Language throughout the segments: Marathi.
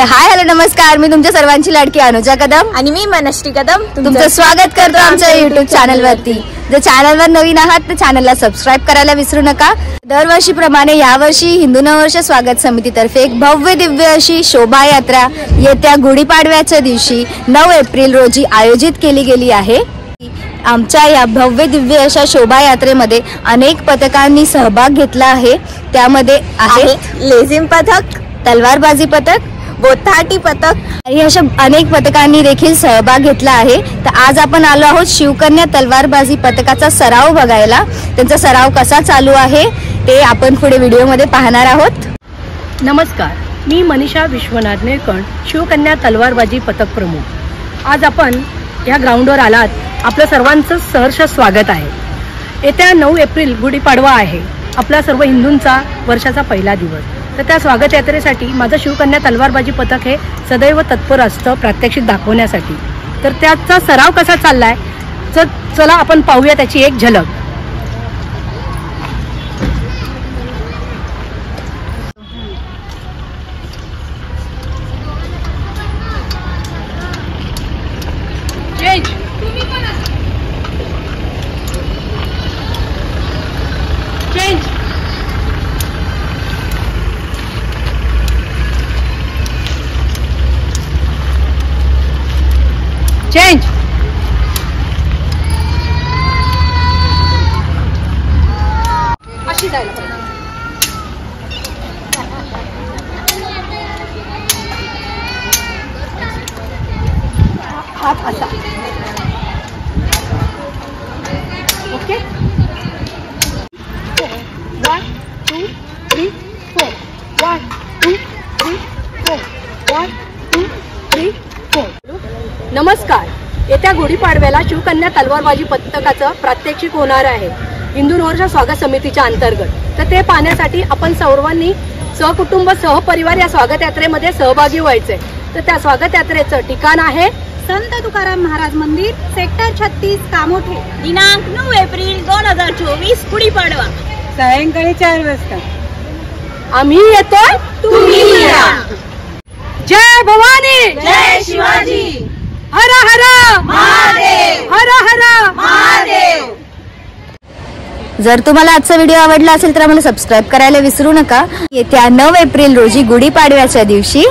तर हाय हॅलो नमस्कार, मी तुमच्या सर्वांची लाडकी अनुजा कदम आणि मी मनश्री कदम तुमचं स्वागत करतो आमच्या YouTube चॅनलवरती। जर चॅनलवर नवीन आहात तर चॅनलला सबस्क्राइब करायला विसरू नका। दरवर्षीप्रमाणे यावर्षी हिंदू नववर्ष स्वागत समितीतर्फे एक भव्य दिव्य अशी शोभायात्रा येत्या गुढीपाडव्याच्या दिवशी 9 एप्रिल रोजी आयोजित केली गेली आहे। आमच्या या भव्य दिव्य अशा शोभायात्रेमध्ये अनेक पथकांनी सहभाग घेतला आहे। त्यामध्ये आहेत लेझिम पथक, तलवारबाजी पथक, बोथाटी पथक आणि अशा अनेक पथकांनी देखील सहभाग घेतला आहे। तर आज आपण आलो आहोत शिवकन्या तलवारबाजी पथकाचा सराव बघायला। त्यांचा सराव कसा चालू आहे ते आपण पुढे व्हिडिओमध्ये पाहणार आहोत। नमस्कार, मी मनीषा विश्वनाथ निळकंठ, शिवकन्या तलवारबाजी पथक प्रमुख। आज आपण या ग्राउंडवर आलात, आपलं सर्वांचं सहर्ष स्वागत आहे। येत्या 9 एप्रिल गुढीपाडवा आहे, आपला सर्व हिंदूंचा वर्षाचा पहिला दिवस। तर त्या स्वागत यात्रेसाठी माझं शिवकन्या तलवारबाजी पथक हे सदैव तत्पर असतं प्रात्यक्षिक दाखवण्यासाठी। तर त्याचा सराव कसा चाललाय तर चला आपण पाहूया त्याची एक झलक। चेंज अशी जायला पाहिजे। हात असा, ओके। 1 2 3 4 1 2 3 4 1 2 3 4। नमस्कार, येत्या गुढीपाडव्याला शिवकन्या तलवारबाजी पथकाचं प्रात्यक्षिक होणार आहे हिंदू नववर्ष स्वागत समितीच्या अंतर्गत। तर ते पाहण्यासाठी आपण सर्वांनी सहकुटुंब सहपरिवार या स्वागत यात्रेमध्ये सहभागी व्हायचे। तर त्या स्वागत यात्रेचं ठिकाण आहे संत तुकाराम महाराज मंदिर, सेक्टर 36, कामोठे। दिनांक 9 एप्रिल 2024 गुढीपाडवा, सायंकाळी 4 वाजता। आम्ही येतोय, तुम्ही या। जय भवानी, जय शिवाजी, हर हर महादेव, हर हर महादेव। जर तुम्हाला आजचा व्हिडिओ आवडला असेल तर आम्हाला सबस्क्राइब करायला विसरू नका। येत्या 9 एप्रिल रोजी गुढीपाडव्याच्या दिवशी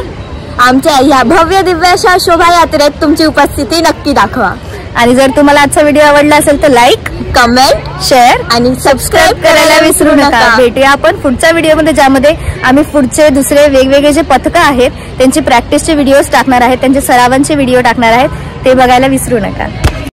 आमच्या या भव्य दिव्य अशा शोभायात्रेत तुमची उपस्थिती नक्की दाखवा। आणि जर तुम्हाला आजचा व्हिडिओ आवडला असेल तर लाईक, कमेंट, शेअर आणि सबस्क्राइब करायला विसरू नका। भेटूया आपण पुढच्या व्हिडिओमध्ये, ज्यामध्ये आम्ही पुढचे दुसरे वेगवेगळे जे पथकं आहेत त्यांची प्रॅक्टिसचे व्हिडिओज टाकणार आहेत, त्यांचे सरावांचे व्हिडिओ टाकणार आहेत, ते बघायला विसरू नका।